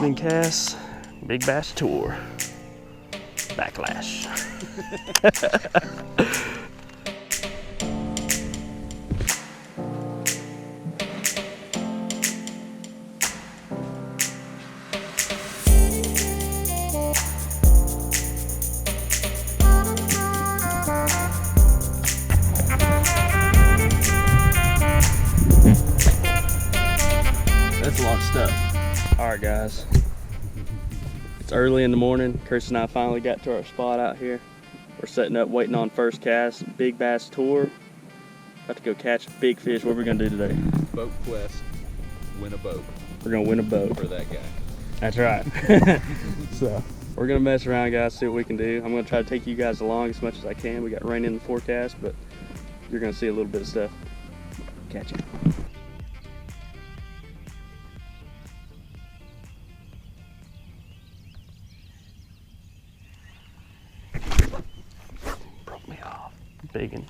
evening cast, big bass tour, backlash. That's a lot of stuff. All right, guys. It's early in the morning. Chris and I finally got to our spot out here. We're setting up, waiting on first cast. Big bass tour. About to go catch big fish. What are we gonna do today? BassQuest. Win a boat. We're gonna win a boat. For that guy. That's right. So we're gonna mess around, guys, see what we can do. I'm gonna try to take you guys along as much as I can. We got rain in the forecast, but you're gonna see a little bit of stuff. Catch you. Broke me off. Big one.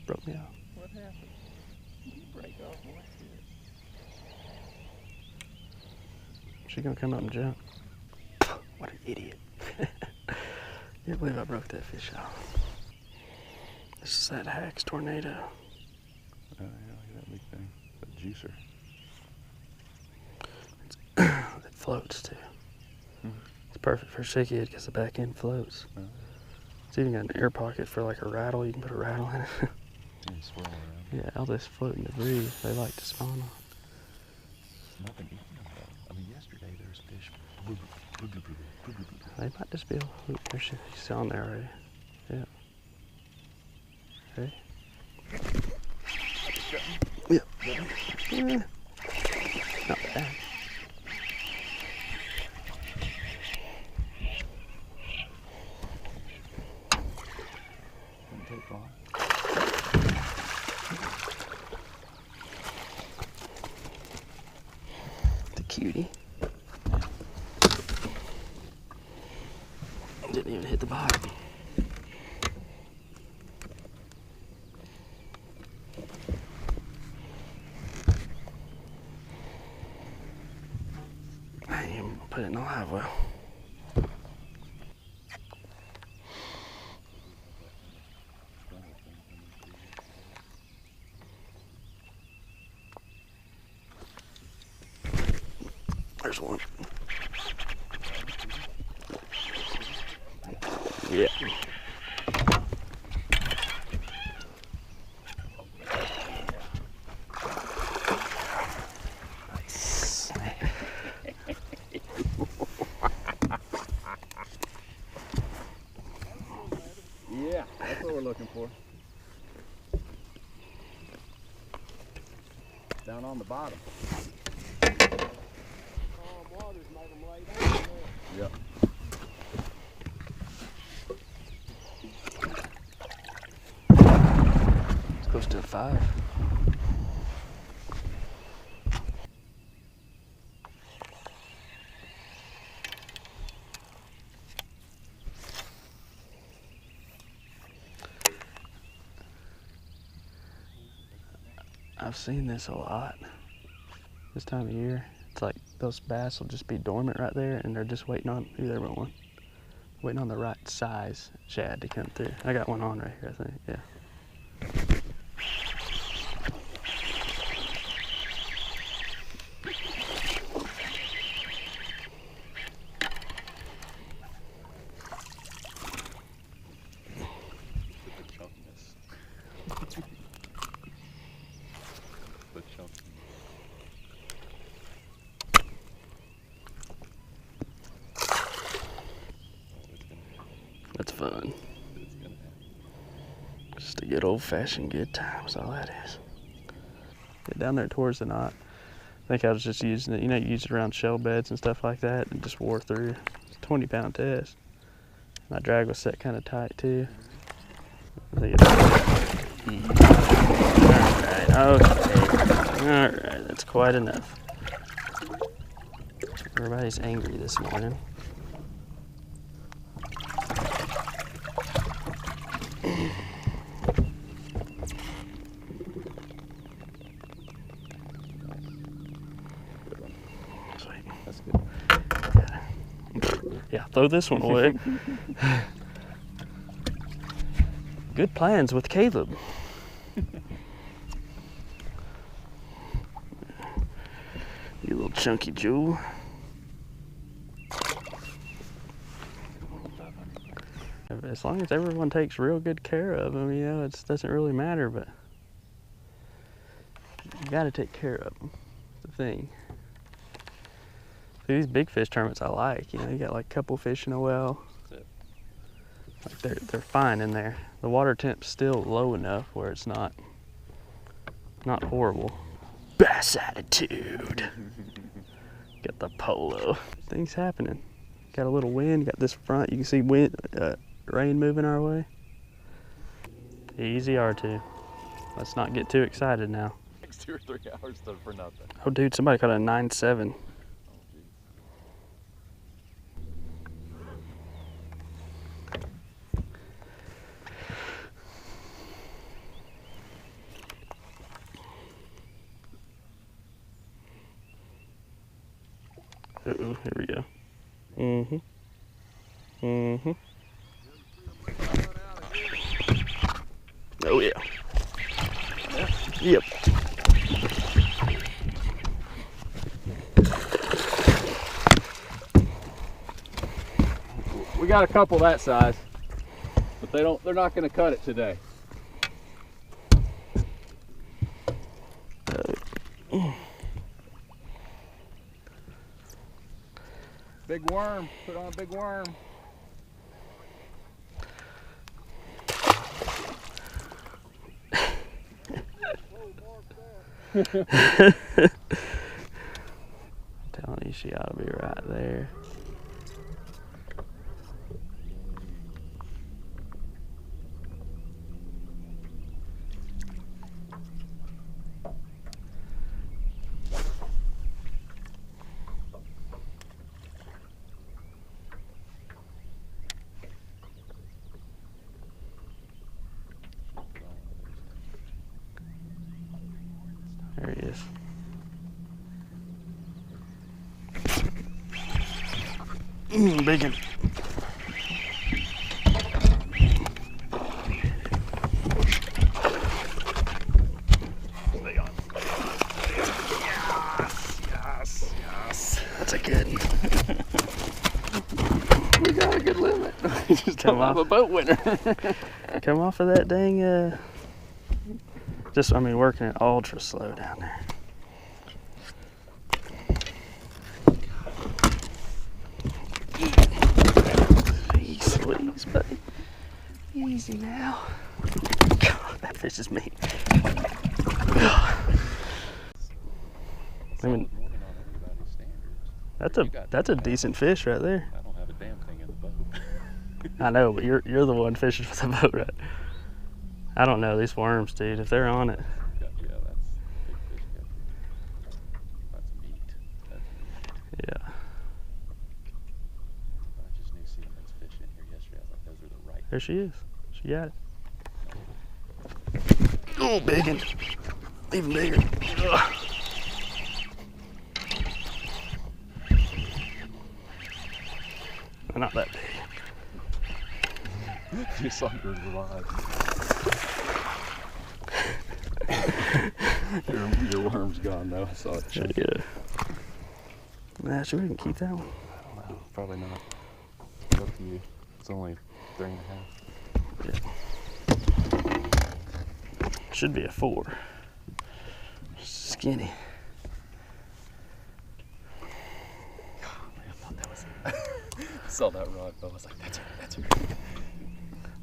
Broke me off. What happened? You break off like this. She gonna come up and jump. What an idiot. Can't believe I broke that fish off. This is that Hacks tornado. Oh yeah, look at that big thing. It's a juicer. It floats too. It's perfect for shakehead because the back end floats. Oh. It's even got an air pocket for like a rattle. You can put a rattle in it. And swirl around. Yeah, all this floating debris they like to spawn on. Nothing eating them though. I mean, yesterday there was fish. They might just be able to, there's she's on there already. Yeah. Hey. Yep. Yeah. Not bad. Didn't take long. The cutie. Didn't even hit the bottom. I ain't even put it in the live well. There's one. Yeah. Nice. Yeah, that's what we're looking for. Down on the bottom. Yep. It's close to a 5. I've seen this a lot this time of year. It's like those bass will just be dormant right there and they're just waiting on, ooh, there went one. Waiting on the right size shad to come through. I got one on right here, I think, yeah. That's fun. Just a good old-fashioned good time is all that is. Get down there towards the knot. I think I was just using it, you know, you use it around shell beds and stuff like that and just wore through. It's a 20-pound test. My drag was set kind of tight too. I think it's okay. Alright, that's quite enough. Everybody's angry this morning. That's good. Yeah, throw this one away. Good plans with Caleb. You little chunky jewel. As long as everyone takes real good care of them, you know, it doesn't really matter, but you gotta take care of them. That's the thing. These big fish tournaments I like, you know, you got like a couple fish in a well. Like they're fine in there. The water temp's still low enough where it's not horrible. Bass attitude. Got the polo. Things happening. Got a little wind, got this front, you can see wind, rain moving our way. Easy R2. Let's not get too excited now. Takes 2 or 3 hours for nothing. Oh dude, somebody caught a 9.7. Uh-oh, here we go. Oh yeah. Yep. We got a couple that size, but they're not going to cut it today. Big worm, put on a big worm. Telling you she ought to be right there. There he is. Big one. Stay on. Yes. That's a good one. We got a good limit. We just Come don't have off. a boat winner. Come off of that dang, I mean, working it ultra slow down there. Please, buddy. Easy now. God, that fish is mean. I mean, that's a decent fish right there. I don't have a damn thing in the boat. I know, but you're the one fishing for the boat, right? I don't know these worms, dude. If they're on it, Yeah, that's big fish. That's meat. yeah. I just knew seeing those fish in here yesterday. I was like, those are the right. There she is. She got it. Oh, big one. Even bigger. Ugh. Not that big. You saw yours alive. your worm's gone though. I saw it. Yeah. Nah, sure we can keep that one. I don't know. Probably not. It's up to you. It's only 3.5. Yeah. Should be a 4. Skinny. I thought that was it. I saw that rod, but I was like, that's her.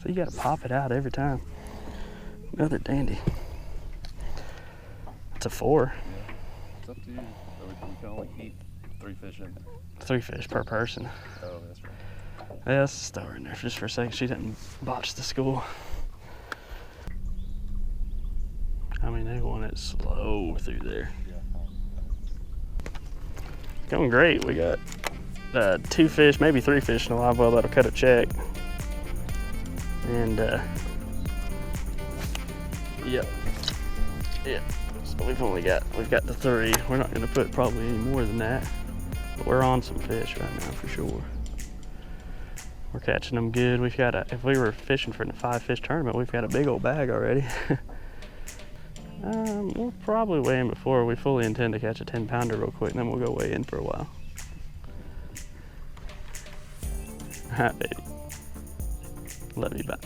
So you gotta pop it out every time. Another dandy. It's a 4. Yeah. It's up to you. We can only keep 3 fish in there. 3 fish per person. Oh, that's right. Yeah, let's just throw her in there just for a second. She didn't botch the school. I mean, they want it slow through there. Yeah. Going great. We got 2 fish, maybe 3 fish in a live well that'll cut a check. And yep. So we've got the 3. We're not gonna put probably any more than that. But we're on some fish right now for sure. We're catching them good. We've got if we were fishing for the 5-fish tournament, we've got a big old bag already. We'll probably weigh in before we fully intend to catch a 10-pounder real quick, and then we'll go weigh in for a while. All right, baby. Love you, bye.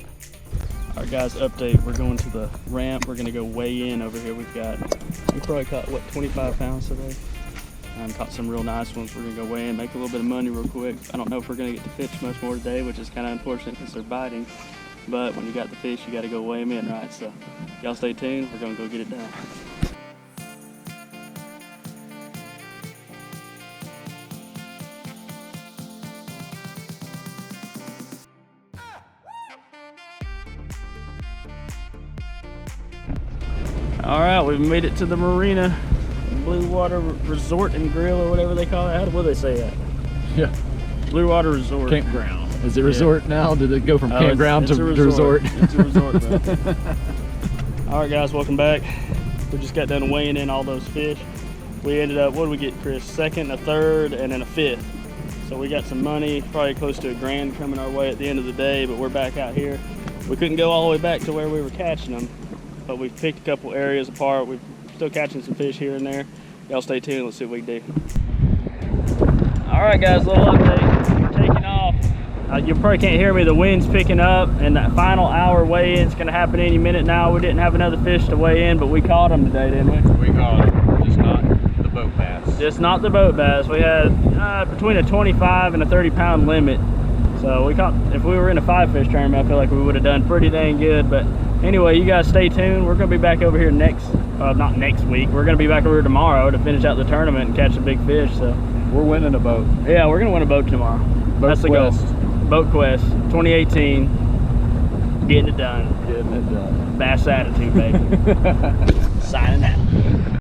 All right, guys, update. We're going to the ramp. We're gonna go weigh in over here. We probably caught, what, 25 pounds today? Caught some real nice ones. We're gonna go weigh in, make a little bit of money real quick. I don't know if we're gonna get to fish much more today, which is kind of unfortunate because they're biting. But when you got the fish, you gotta go weigh them in, right? So y'all stay tuned. We're gonna go get it done. All right, we've made it to the marina, Blue Water Resort and Grill, or whatever they call it. What do they say that? Yeah. Blue Water Resort. Campground. Is it resort now? Did it go from campground to resort? It's a resort, bro. All right, guys, welcome back. We just got done weighing in all those fish. We ended up, what did we get, Chris? Second, a third, and then a fifth. So we got some money, probably close to $1,000 coming our way at the end of the day, but we're back out here. We couldn't go all the way back to where we were catching them, but we've picked a couple areas apart. We're still catching some fish here and there. Y'all stay tuned, let's see what we can do. All right, guys, little update. We're taking off. You probably can't hear me, the wind's picking up, and that final hour weigh-in's gonna happen any minute now. We didn't have another fish to weigh in, but we caught them today, didn't we? We caught it, just not the boat bass. Just not the boat bass. We had between a 25 and a 30-pound limit. So we caught, if we were in a 5-fish tournament, I feel like we would have done pretty dang good. But anyway, you guys stay tuned. We're gonna be back over here not next week. We're gonna be back over here tomorrow to finish out the tournament and catch a big fish. So we're winning a boat. Yeah, we're gonna win a boat tomorrow. That's the goal. BassQuest 2018. Getting it done. Getting it done. Bass attitude, baby. Signing out.